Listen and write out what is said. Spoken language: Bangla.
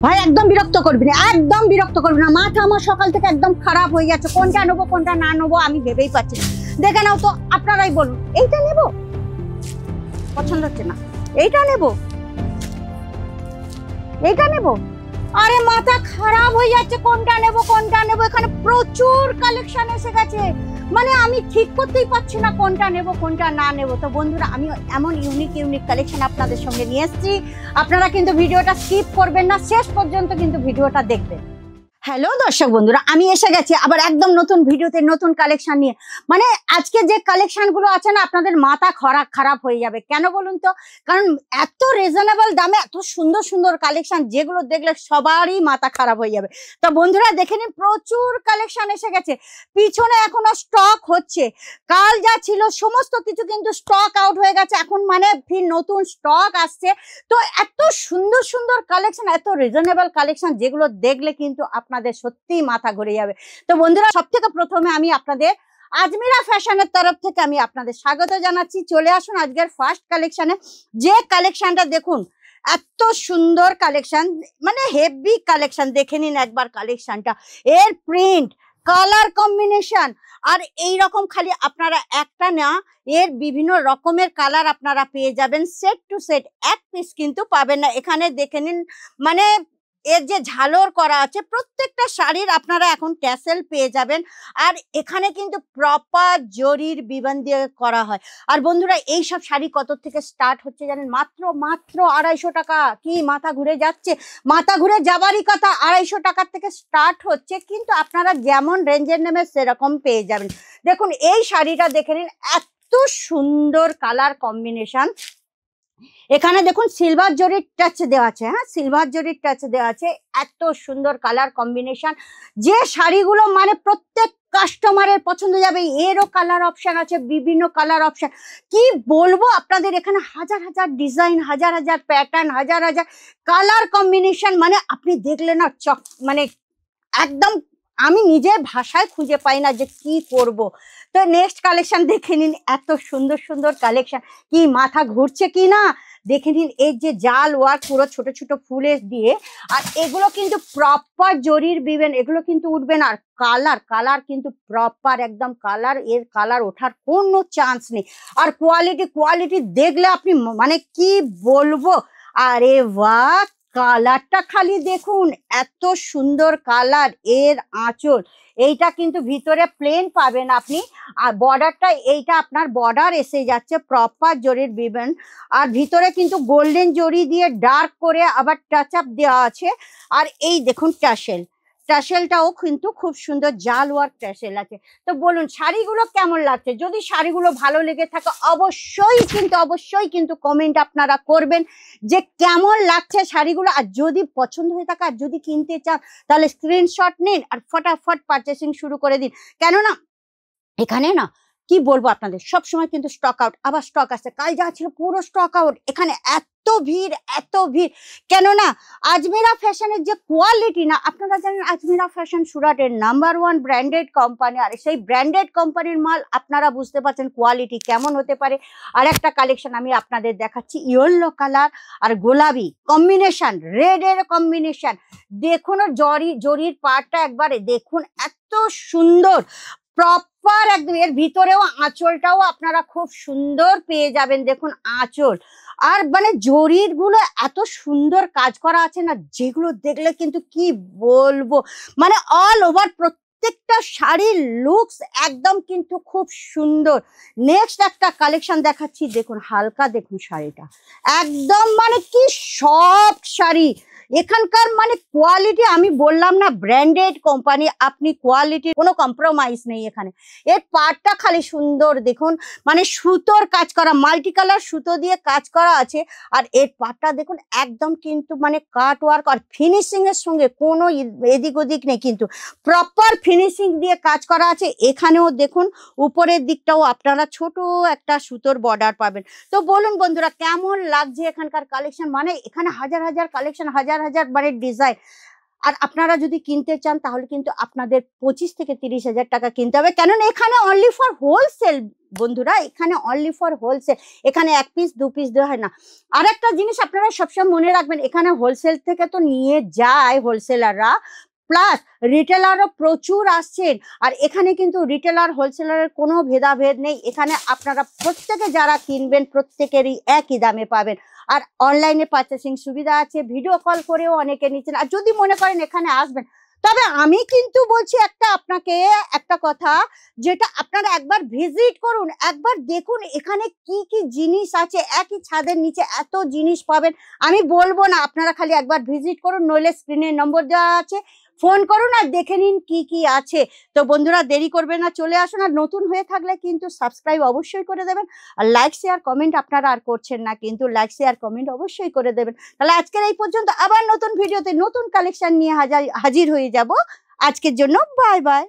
ভাই একদম বিরক্ত করবি না, একদম বিরক্ত করবি না। মাথা আমার সকাল থেকে একদম খারাপ হয়ে যাচ্ছে, কোনটা নেবো কোনটা না নেবো আমি ভেবেই পাচ্ছি না। দেখে নাও তো, আপনারাই বলুন, এইটা নেবো, পছন্দ হচ্ছে না, এইটা নেবো, এইটা নেবো। আরে মাথা খারাপ হয়ে যাচ্ছে, কোনটা নেবো কোনটা নেবো। এখানে প্রচুর কালেকশন এসে গেছে, মানে আমি ঠিক করতেই পারছি না কোনটা নেবো কোনটা না নেবো। তো বন্ধুরা, আমি এমন ইউনিক ইউনিক কালেকশন আপনাদের সঙ্গে নিয়ে এসেছি। আপনারা কিন্তু ভিডিওটা স্কিপ করবেন না, শেষ পর্যন্ত কিন্তু ভিডিওটা দেখবেন। হ্যালো দর্শক বন্ধুরা, আমি এসে গেছি আবার একদম নতুন ভিডিওতে, নতুন কালেকশন নিয়ে। মানে আজকে যে কালেকশন গুলো আছে না, আপনাদের মাথা খারাপ হয়ে যাবে। কেন বলুন তো? কারণ এত রিজনেবল দামে এত সুন্দর সুন্দর কালেকশন, যেগুলো দেখলে সবারই মাথা খারাপ হয়ে যাবে। তো বন্ধুরা দেখে নিন, প্রচুর কালেকশন এসে গেছে, পিছনে এখনো স্টক হচ্ছে। কাল যা ছিল সমস্ত কিছু কিন্তু স্টক আউট হয়ে গেছে, এখন মানে ফির নতুন স্টক আসছে। তো এত সুন্দর সুন্দর কালেকশন, এত রিজনেবল কালেকশন, যেগুলো দেখলে কিন্তু আপনাদের সত্যিই মাথা ঘুরে যাবে। তো বন্ধুরা, সব থেকে প্রথমে আমি আপনাদের আজমিরা ফ্যাশনের তরফ থেকে আমি আপনাদের স্বাগত জানাচ্ছি। চলে আসুন আজকের ফার্স্ট কালেকশনে। যে কালেকশনটা দেখুন, এত সুন্দর কালেকশন, মানে হেভি কালেকশন। দেখে নিন একবার কালেকশনটা, এর প্রিন্ট, কালার কম্বিনেশন, আর এই রকম খালি আপনারা একটা না, এর বিভিন্ন রকমের কালার আপনারা পেয়ে যাবেন। সেট টু সেট, এক পিস কিন্তু পাবেন না। এখানে দেখে নিন, মানে এর যে ঝালর করা আছে, প্রত্যেকটা শাড়ির আপনারা এখন ট্যাসেল পেয়ে যাবেন। আর এখানে কিন্তু প্রপার জরির বিবান দিয়ে করা হয়। আর বন্ধুরা, এই সব শাড়ি কত থেকে স্টার্ট হচ্ছে জানেন? মাত্র মাত্র 250 টাকা। কি মাথা ঘুরে যাচ্ছে? মাথা ঘুরে যাবারই কথা। 250 টাকার থেকে স্টার্ট হচ্ছে, কিন্তু আপনারা যেমন রেঞ্জের নেবে সেরকম পেয়ে যাবেন। দেখুন এই শাড়িটা দেখে নিন, এত সুন্দর কালার কম্বিনেশন। এখানে দেখুন সিলভার জরির টাচ দেওয়া আছে, হ্যাঁ সিলভার জরির টাচ দেওয়া আছে। এত সুন্দর কালার কম্বিনেশন, যে শাড়িগুলো মানে প্রত্যেক কাস্টমারের পছন্দ যাবে। এরও কালার অপশন আছে, বিভিন্ন কালার অপশন। কি বলবো আপনাদের, এখানে হাজার হাজার ডিজাইন, হাজার হাজার প্যাটার্ন, হাজার হাজার কালার কম্বিনেশন, মানে আপনি দেখলে না মানে একদম আমি নিজের ভাষায় খুঁজে পাই না যে কি করব। তো নেক্সট কালেকশন দেখে নিন, এত সুন্দর সুন্দর কালেকশন। কি মাথা ঘুরছে কি না দেখে নিন। এই যে জাল ওয়ার্ক, পুরো ছোট ছোট ফুলের দিয়ে, আর এগুলো কিন্তু প্রপার জরির বিবেন, এগুলো কিন্তু উঠবে না। আর কালার কালার কিন্তু প্রপার একদম কালার, এর কালার ওঠার কোনো চান্স নেই। আর কোয়ালিটি কোয়ালিটি দেখলে আপনি মানে কি বলবো। আরে বাহ, কালারটা খালি দেখুন, এত সুন্দর কালার। এর আঁচল, এইটা কিন্তু ভিতরে প্লেন পাবেন আপনি, আর বর্ডারটা এইটা আপনার বর্ডার এসে যাচ্ছে প্রপার জরির বিবেন। আর ভিতরে কিন্তু গোল্ডেন জরি দিয়ে ডার্ক করে আবার টাচ আপ দেওয়া আছে। আর এই দেখুন টাসেল, টাসেলটাও কিন্তু খুব সুন্দর জাল ওয়ার্ক টাসেল আছে। তো বলুন শাড়িগুলো কেমন লাগছে? যদি শাড়িগুলো ভালো লেগে থাকে অবশ্যই কিন্তু কমেন্ট আপনারা করবেন যে কেমন লাগছে শাড়িগুলো। আর যদি পছন্দ হয়ে থাকে, আর যদি কিনতে চান, তাহলে স্ক্রিনশট নিন আর ফটাফট পারচেসিং শুরু করে দিন। কেননা এখানে না, কি বলবো আপনাদের, সব সময় কিন্তু স্টক আউট, আবার স্টক আসছে। কাল যা ছিল পুরো স্টক আউট। এখানে এত ভিড়, এত ভিড়। কেননা আজমিরা ফ্যাশনের যে কোয়ালিটি না, আপনারা জানেন আজমিরা ফ্যাশন সুরাটের নাম্বার 1 ব্র্যান্ডেড কোম্পানি। আর সেই ব্র্যান্ডেড কোম্পানির মাল আপনারা বুঝতে পারছেন কোয়ালিটি কেমন হতে পারে। আর একটা কালেকশন আমি আপনাদের দেখাচ্ছি, ইয়েলো কালার আর গোলাপি কম্বিনেশন, রেড এর কম্বিনেশন। দেখুন জরির পাড়টা একবারে দেখুন, এত সুন্দর প্রপার একদম। এর ভিতরেও আঁচলটাও আপনারা খুব সুন্দর পেয়ে যাবেন। দেখুন আঁচল, আর মানে জরির গুলো এত সুন্দর কাজ করা আছে না, যেগুলো দেখলে কিন্তু কি বলবো, মানে অল ওভার প্রত্যেকটা শাড়ির লুকস একদম কিন্তু খুব সুন্দর। নেক্সট একটা কালেকশন দেখাচ্ছি, দেখুন হালকা, দেখুন শাড়িটা একদম মানে কি সফট শাড়ি। এখানকার মানে কোয়ালিটি, আমি বললাম না ব্র্যান্ডেড কোম্পানি, আপনি কোয়ালিটির কোনো কম্প্রোমাইজ নেই এখানে। এর পাড়টা খালি সুন্দর দেখুন, মানে সুতোর কাজ করা, মাল্টি কালার সুতো দিয়ে কাজ করা আছে। আর এর পাড়টা দেখুন একদম কিন্তু মানে কাট ওয়ার্ক, আর ফিনিশিং এর সঙ্গে কোনো এদিক ওদিক নেই, কিন্তু প্রপার ফিনিশিং দিয়ে কাজ করা আছে। এখানেও দেখুন উপরের দিকটাও আপনারা ছোট একটা সুতোর বর্ডার পাবেন। তো বলুন বন্ধুরা, কেমন লাগছে এখানকার কালেকশন? মানে এখানে হাজার হাজার কালেকশন, হাজার হাজার মানে ডিজাইন। আর আপনারা যদি কিনতে চান তাহলে কিন্তু আপনাদের 25 থেকে 30,000 টাকা কিনতে হবে, কেননা এখানে অনলি ফর হোলসেল বন্ধুরা, এখানে অনলি ফর হোলসেল, এখানে 1 পিস 2 পিস দেওয়া হয় না। আর একটা জিনিস আপনারা সবসময় মনে রাখবেন, এখানে হোলসেল থেকে তো নিয়ে যায় হোলসেলাররা, প্লাস রিটেলারও প্রচুর আসছেন। আর এখানে কিন্তু রিটেলার হোলসেলারের কোনো ভেদাভেদ নেই, এখানে আপনারা প্রত্যেকে যারা কিনবেন প্রত্যেকেরই একই দামে পাবেন। আর অনলাইনে পারচেসিং সুবিধা আছে, ভিডিও কল করেও অনেকে নিচ্ছেন। আর যদি মনে করেন এখানে আসবেন, তবে আমি কিন্তু বলছি আপনাকে একটা কথা, যেটা আপনারা একবার ভিজিট করুন, একবার দেখুন এখানে কি কি জিনিস আছে, একই ছাদের নিচে এত জিনিস পাবেন আমি বলবো না। আপনারা খালি একবার ভিজিট করুন, নইলে স্ক্রিনে নম্বর দেওয়া আছে, ফোন করুন আর দেখে নিন কি কি আছে। তো বন্ধুরা দেরি করবেন না, চলে আসুন। আর নতুন হয়ে থাকলে কিন্তু সাবস্ক্রাইব অবশ্যই করে দেবেন, আর লাইক শেয়ার কমেন্ট আপনারা আর করছেন না, কিন্তু লাইক শেয়ার কমেন্ট অবশ্যই করে দেবেন। তাহলে আজকের এই পর্যন্ত, আবার নতুন ভিডিওতে নতুন কালেকশন নিয়ে হাজির হয়ে যাব। আজকের জন্য বাই বাই।